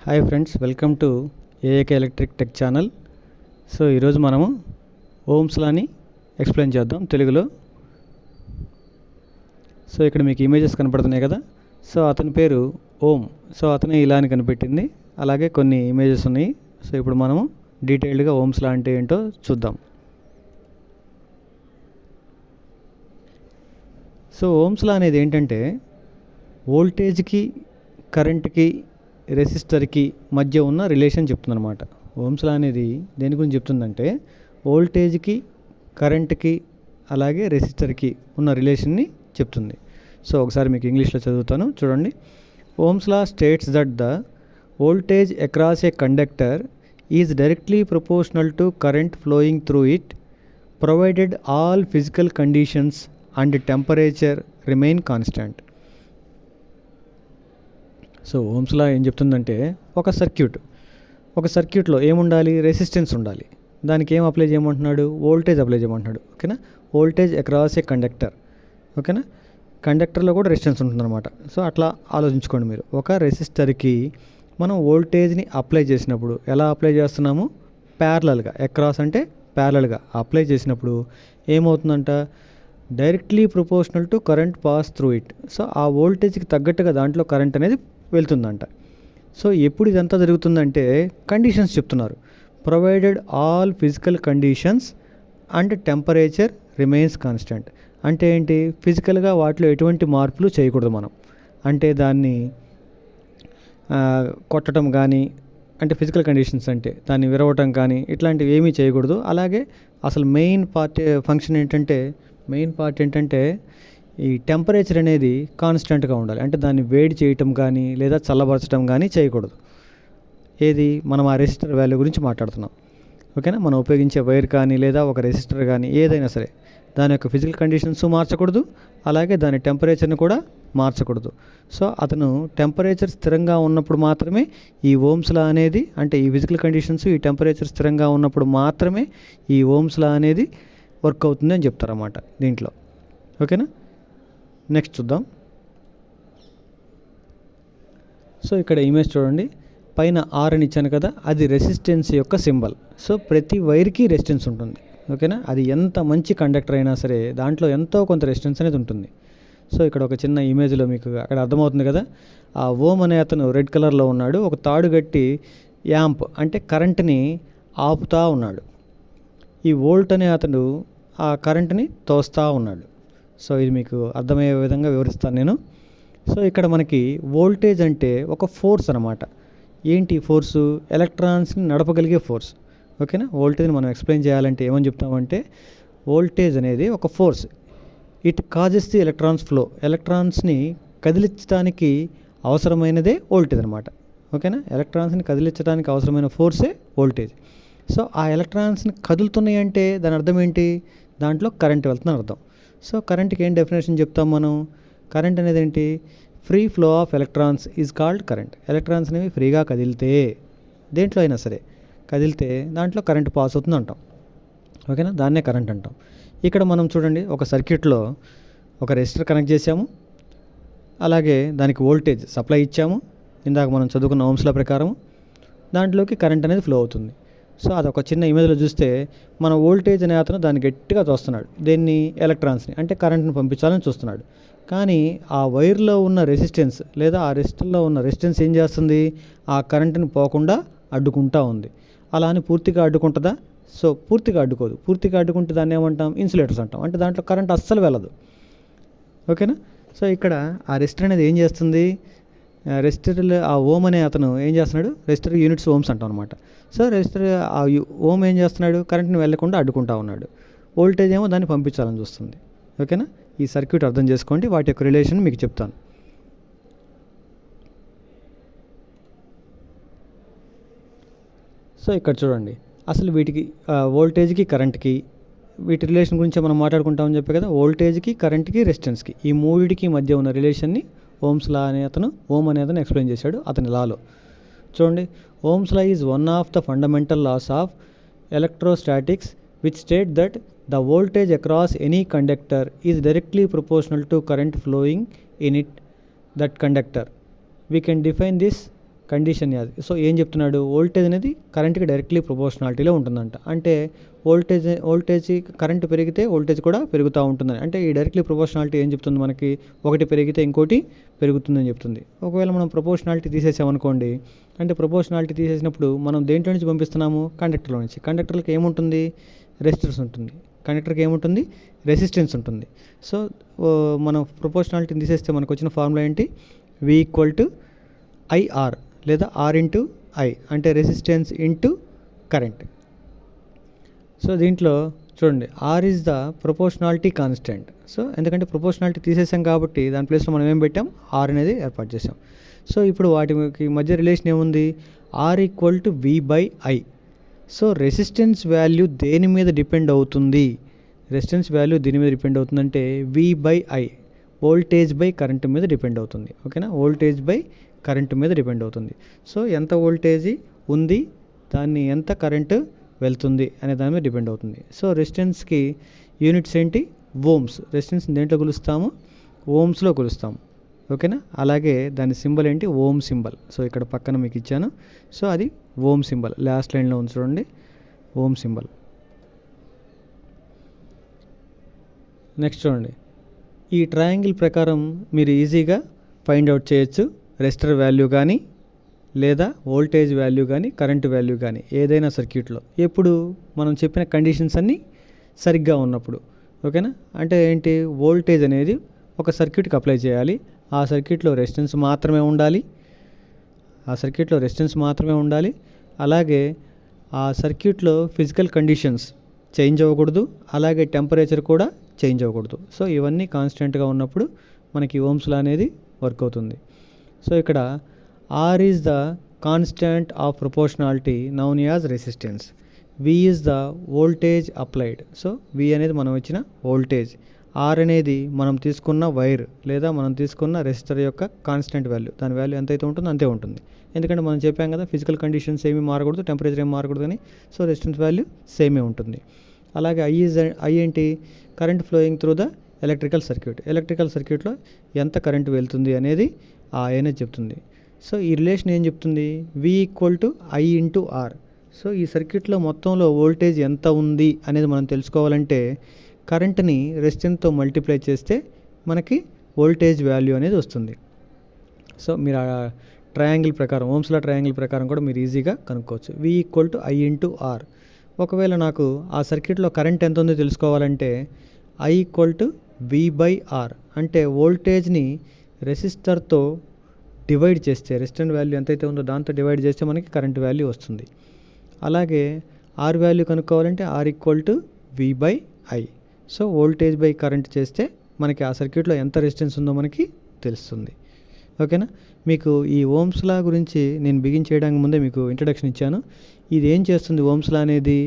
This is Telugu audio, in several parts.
Hi friends, welcome to AAK electric tech channel. So ఈరోజు మనము ఓమ్స్ లాని ఎక్స్ప్లెయిన్ చేద్దాం తెలుగులో. సో ఇక్కడ మీకు ఇమేజెస్ కనపడుతున్నాయి కదా. సో అతని పేరు ఓమ్. సో అతనే ఇలా అని కనిపెట్టింది. అలాగే కొన్ని ఇమేజెస్ ఉన్నాయి. సో ఇప్పుడు మనము డీటెయిల్డ్గా ఓమ్స్ లా అంటే ఏంటో చూద్దాం. సో ఓమ్స్ లా అనేది ఏంటంటే వోల్టేజ్కి, కరెంట్కి, రెసిస్టర్కి మధ్య ఉన్న రిలేషన్ చెప్తుందన్నమాట. ఓమ్స్ లా అనేది దేని గురించి చెప్తుందంటే వోల్టేజ్కి, కరెంట్కి, అలాగే రెసిస్టర్కి ఉన్న రిలేషన్ని చెప్తుంది. సో ఒకసారి మీకు ఇంగ్లీష్లో చదువుతాను, చూడండి. Ohm's law states that the voltage across a conductor is directly proportional to current flowing through it provided all physical conditions and temperature remain constant. So Ohm's law ఏం చెప్తుందంటే ఒక సర్క్యూట్లో ఏముండాలి? రెసిస్టెన్స్ ఉండాలి. దానికి ఏం అప్లై చేయమంటున్నాడు? వోల్టేజ్ అప్లై చేయమంటున్నాడు. ఓకేనా? Voltage across a conductor. ఓకేనా? కండక్టర్లో కూడా రెసిస్టెన్స్ ఉంటుందన్నమాట. సో అట్లా ఆలోచించుకోండి మీరు. ఒక రెసిస్టర్కి మనం వోల్టేజ్ని అప్లై చేసినప్పుడు ఎలా అప్లై చేస్తున్నాము? ప్యారలల్గా. అక్రాస్ అంటే ప్యారలల్గా అప్లై చేసినప్పుడు ఏమవుతుందంట? Directly proportional to current pass through it. So ఆ వోల్టేజ్కి తగ్గట్టుగా దాంట్లో కరెంట్ అనేది వెళ్తుందంట. సో ఎప్పుడు ఇదంతా జరుగుతుందంటే కండిషన్స్ చెప్తున్నారు. Provided all physical conditions and temperature remains constant. అంటే ఏంటి? ఫిజికల్గా వాటిలో ఎటువంటి మార్పులు చేయకూడదు మనం. అంటే దాన్ని కొట్టడం కానీ, అంటే ఫిజికల్ కండిషన్స్ అంటే దాన్ని విరవటం కానీ ఇట్లాంటివి ఏమీ చేయకూడదు. అలాగే అసలు మెయిన్ పార్ట్ ఏంటంటే ఈ టెంపరేచర్ అనేది కాన్స్టెంట్గా ఉండాలి. అంటే దాన్ని వేడి చేయటం కానీ లేదా చల్లబరచడం కానీ చేయకూడదు. ఏది? మనం ఆ రెసిస్టర్ వాల్యూ గురించి మాట్లాడుతున్నాం. ఓకేనా? మనం ఉపయోగించే వైర్ కానీ లేదా ఒక రెసిస్టర్ కానీ ఏదైనా సరే దాని యొక్క ఫిజికల్ కండిషన్స్ మార్చకూడదు. అలాగే దాని టెంపరేచర్ని కూడా మార్చకూడదు. సో అతను టెంపరేచర్ స్థిరంగా ఉన్నప్పుడు మాత్రమే ఈ ఓమ్స్ లా అనేది, అంటే ఈ ఫిజికల్ కండిషన్స్, ఈ టెంపరేచర్ స్థిరంగా ఉన్నప్పుడు మాత్రమే ఈ ఓమ్స్ లా అనేది వర్క్ అవుతుంది అని చెప్తారన్నమాట దీంట్లో. ఓకేనా? నెక్స్ట్ చూద్దాం. సో ఇక్కడ ఇమేజ్ చూడండి. పైన ఆర్ అని ఇచ్చాను కదా, అది రెసిస్టెన్స్ యొక్క సింబల్. సో ప్రతి వైర్కి రెసిస్టెన్స్ ఉంటుంది. ఓకేనా? అది ఎంత మంచి కండక్టర్ అయినా సరే దాంట్లో ఎంతో కొంత రెసిస్టెన్స్ అనేది ఉంటుంది. సో ఇక్కడ ఒక చిన్న ఇమేజ్లో మీకు అక్కడ అర్థమవుతుంది కదా. ఆ ఓమ్ అనే అతను రెడ్ కలర్లో ఉన్నాడు. ఒక తాడు కట్టి యాంప్ అంటే కరెంట్ని ఆపుతూ ఉన్నాడు. ఈ వోల్ట్ అనే అతడు ఆ కరెంట్ని తోస్తూ ఉన్నాడు. సో ఇది మీకు అర్థమయ్యే విధంగా వివరిస్తాను నేను. సో ఇక్కడ మనకి వోల్టేజ్ అంటే ఒక ఫోర్స్ అనమాట. ఏంటి ఫోర్సు? ఎలక్ట్రాన్స్ని నడపగలిగే ఫోర్స్. ఓకేనా? వోల్టేజ్ని మనం ఎక్స్ప్లెయిన్ చేయాలంటే ఏమని చెప్తామంటే వోల్టేజ్ అనేది ఒక force. It causes the electrons flow. ఎలక్ట్రాన్స్ని కదిలించడానికి అవసరమైనదే వోల్టేజ్ అనమాట. ఓకేనా? ఎలక్ట్రాన్స్ని కదిలించడానికి అవసరమైన ఫోర్సే వోల్టేజ్. సో ఆ ఎలక్ట్రాన్స్ని కదులుతున్నాయి అంటే దాని అర్థం ఏంటి? దాంట్లో కరెంట్ వెళ్తుందని అర్థం. సో కరెంట్కి ఏం డెఫినేషన్ చెప్తాం మనం? కరెంట్ అనేది ఏంటి? Free flow of electrons is called current. Electrons అనేవి ఫ్రీగా కదిలితే, దేంట్లో అయినా సరే కదిలితే దాంట్లో కరెంట్ పాస్ అవుతుంది అంటాం. ఓకేనా? దాన్నే కరెంట్ అంటాం. ఇక్కడ మనం చూడండి, ఒక సర్క్యూట్లో ఒక రెసిస్టర్ కనెక్ట్ చేసాము. అలాగే దానికి వోల్టేజ్ సప్లై ఇచ్చాము. ఇందాక మనం చదువుకున్న ఓమ్స్ లా ప్రకారం దాంట్లోకి కరెంట్ అనేది ఫ్లో అవుతుంది. సో అదొక చిన్న ఇమేజ్లో చూస్తే మన వోల్టేజ్ అనే అతను దాన్ని గట్టిగా తోస్తున్నాడు. దేన్ని? ఎలక్ట్రాన్స్ని, అంటే కరెంట్ని పంపించాలని చూస్తున్నాడు. కానీ ఆ వైర్లో ఉన్న రెసిస్టెన్స్ లేదా ఆ రెసిస్టర్లో ఉన్న రెసిస్టెన్స్ ఏం చేస్తుంది? ఆ కరెంట్ని పోకుండా అడ్డుకుంటూ ఉంది. అలా అని పూర్తిగా అడ్డుకుంటుందా? సో పూర్తిగా అడ్డుకోదు. పూర్తిగా అడ్డుకుంటే దాన్ని ఏమంటాం? ఇన్సులేటర్స్ అంటాం. అంటే దాంట్లో కరెంట్ అస్సలు వెళ్ళదు. ఓకేనా? సో ఇక్కడ ఆ రెసిస్టర్ అనేది ఏం చేస్తుంది? రెసిస్టర్లో ఆ ఓమ్ అనే అతను ఏం చేస్తున్నాడు? రెసిస్టర్ యూనిట్స్ ఓమ్స్ అంటాం అనమాట. సో రెసిస్టర్ ఆ ఓమ్ ఏం చేస్తున్నాడు? కరెంట్ని వెళ్లకుండా అడ్డుకుంటా ఉన్నాడు. వోల్టేజ్ ఏమో దాన్ని పంపించాలని చూస్తుంది. ఓకేనా? ఈ సర్క్యూట్ అర్థం చేసుకోండి. వాటి యొక్క రిలేషన్ మీకు చెప్తాను. సో ఇక్కడ చూడండి, అసలు వీటికి వోల్టేజ్కి, కరెంట్కి వీటి రిలేషన్ గురించి మనం మాట్లాడుకుంటామని చెప్పే కదా. వోల్టేజ్కి, కరెంట్కి, రెసిస్టెన్స్కి ఈ మూడిటికి మధ్య ఉన్న రిలేషన్ని ఓమ్స్ లా అనే అతను, ఓమ్ అనే అతను ఎక్స్ప్లెయిన్ చేశాడు అతని లాలో. చూడండి, Ohm's law is one of the fundamental laws of electrostatics which state that the voltage across any conductor is directly proportional to current flowing in it that conductor. We can define this condition అది. సో ఏం చెప్తున్నాడు, వోల్టేజ్ అనేది కరెంట్కి డైరెక్ట్లీ ప్రపోర్షనాలిటీలో ఉంటుందంట. అంటే వోల్టేజ్ కరెంట్ పెరిగితే వోల్టేజ్ కూడా పెరుగుతూ ఉంటుందని. అంటే ఈ డైరెక్ట్లీ ప్రపోర్షనాలిటీ ఏం చెప్తుంది మనకి, ఒకటి పెరిగితే ఇంకోటి పెరుగుతుందని చెప్తుంది. ఒకవేళ మనం ప్రపోర్షనాలిటీ తీసేసామనుకోండి, అంటే ప్రపోర్షనాలిటీ తీసేసినప్పుడు మనం దేంట్లో నుంచి పంపిస్తున్నాము, కండక్టర్లో నుంచి. కండక్టర్కి ఏముంటుంది, రెసిస్టెన్స్ ఉంటుంది. కండక్టర్కి ఏముంటుంది, రెసిస్టెన్స్ ఉంటుంది. సో మనం ప్రపోర్షనాలిటీని తీసేస్తే మనకు వచ్చిన ఫార్ములా ఏంటి, V = IR లేదా R × I, అంటే రెసిస్టెన్స్ ఇంటూ కరెంట్. సో దీంట్లో చూడండి, R is the proportionality constant. So ఎందుకంటే ప్రపోర్షనాలిటీ తీసేసాం కాబట్టి దాని ప్లేస్లో మనం ఏం పెట్టాం, R అనేది ఏర్పాటు చేసాం. సో ఇప్పుడు వాటికి మధ్య రిలేషన్ ఏముంది, R = V/I. So resistance value దేని మీద డిపెండ్ అవుతుంది, రెసిస్టెన్స్ వాల్యూ దేని మీద డిపెండ్ అవుతుందంటే V/I, వోల్టేజ్ బై కరెంట్ మీద డిపెండ్ అవుతుంది. ఓకేనా, వోల్టేజ్ బై కరెంట్ మీద డిపెండ్ అవుతుంది. సో ఎంత వోల్టేజ్ ఉంది, దాన్ని ఎంత కరెంటు వెళ్తుంది అనే దాని మీద డిపెండ్ అవుతుంది. సో రెసిస్టెన్స్కి యూనిట్స్ ఏంటి, ఓమ్స్. రెసిస్టెన్స్ దేంట్లో కొలుస్తాము, ఓమ్స్లో కొలుస్తాము. ఓకేనా, అలాగే దాని సింబల్ ఏంటి, ఓమ్ సింబల్. సో ఇక్కడ పక్కన మీకు ఇచ్చాను. సో అది ఓమ్ సింబల్, లాస్ట్ లైన్లో ఉంది చూడండి, ఓమ్ సింబల్. నెక్స్ట్ చూడండి, ఈ ట్రయాంగిల్ ప్రకారం మీరు ఈజీగా ఫైండ్ అవుట్ చేయొచ్చు రెసిస్టర్ వాల్యూ కానీ, లేదా వోల్టేజ్ వాల్యూ కానీ, కరెంటు వాల్యూ కానీ, ఏదైనా సర్క్యూట్లో ఎప్పుడు మనం చెప్పిన కండిషన్స్ అన్నీ సరిగ్గా ఉన్నప్పుడు. ఓకేనా, అంటే ఏంటి, వోల్టేజ్ అనేది ఒక సర్క్యూట్కి అప్లై చేయాలి, ఆ సర్క్యూట్లో రెసిస్టెన్స్ మాత్రమే ఉండాలి, అలాగే ఆ సర్క్యూట్లో ఫిజికల్ కండిషన్స్ చేంజ్ అవ్వకూడదు, అలాగే టెంపరేచర్ కూడా చేంజ్ అవ్వకూడదు. సో ఇవన్నీ కాన్స్టెంట్గా ఉన్నప్పుడు మనకి ఓమ్స్ లా అనేది వర్క్ అవుతుంది. సో ఇక్కడ R is the constant of proportionality noun as resistance. V is the voltage applied. So V అనేది మనం ఇచ్చిన వోల్టేజ్, R అనేది మనం తీసుకున్న వైర్ లేదా మనం తీసుకున్న రెసిస్టర్ యొక్క కాన్స్టెంట్ వాల్యూ, దాని వాల్యూ ఎంతైతే ఉంటుందో అంతే ఉంటుంది. ఎందుకంటే మనం చెప్పాం కదా, ఫిజికల్ కండిషన్స్ ఏమీ మారకూడదు, టెంపరేచర్ ఏమి మారకూడదు అని. సో రెసిస్టెన్స్ వాల్యూ సేమే ఉంటుంది. అలాగే I ఏంటి, current flowing through the electrical సర్క్యూట్లో ఎంత కరెంట్ వెళ్తుంది అనేది ఆ I అనేది చెప్తుంది. సో ఈ రిలేషన్ ఏం చెప్తుంది, V = I × R. సో ఈ సర్క్యూట్లో మొత్తంలో వోల్టేజ్ ఎంత ఉంది అనేది మనం తెలుసుకోవాలంటే కరెంట్ని రెసిస్టెన్స్తో మల్టిప్లై చేస్తే మనకి వోల్టేజ్ వాల్యూ అనేది వస్తుంది. సో మీరు ఆ ట్రయాంగిల్ ప్రకారం, ఓమ్స్ లా ట్రయాంగిల్ ప్రకారం కూడా మీరు ఈజీగా కనుక్కోవచ్చు. V = I × R. ఒకవేళ నాకు ఆ సర్క్యూట్లో కరెంట్ ఎంత ఉందో తెలుసుకోవాలంటే I = V/R, అంటే వోల్టేజ్ని రెసిస్టర్తో డివైడ్ చేస్తే, రెసిస్టెంట్ వాల్యూ ఎంతైతే ఉందో దాంతో డివైడ్ చేస్తే మనకి కరెంట్ వాల్యూ వస్తుంది. అలాగే R వాల్యూ కనుక్కోవాలంటే R = V/I. So voltage by current చేస్తే మనకి ఆ సర్క్యూట్లో ఎంత రెసిస్టెన్స్ ఉందో మనకి తెలుస్తుంది. ఓకేనా, మీకు ఈ ఓమ్స్ లా గురించి నేను బిగిన్ చేయడానికి ముందే మీకు ఇంట్రడక్షన్ ఇచ్చాను. ఇది ఏం చేస్తుంది, ఓమ్స్ లా అనేది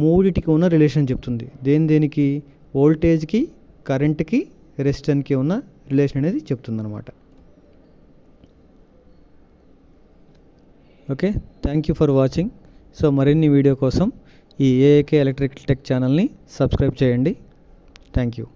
మూడిటికి ఉన్న రిలేషన్ చెప్తుంది. దేనికి, వోల్టేజ్కి, కరెంట్కి, రెసిస్టెన్స్కి ఉన్న రిలేషన్ అనేది చెప్తుందన్నమాట. Okay, thank you for watching. So మరిన్ని వీడియో కోసం ఈ AAK ఎలక్ట్రికల్ టెక్ ఛానల్ని సబ్స్క్రైబ్ చేయండి. Thank you.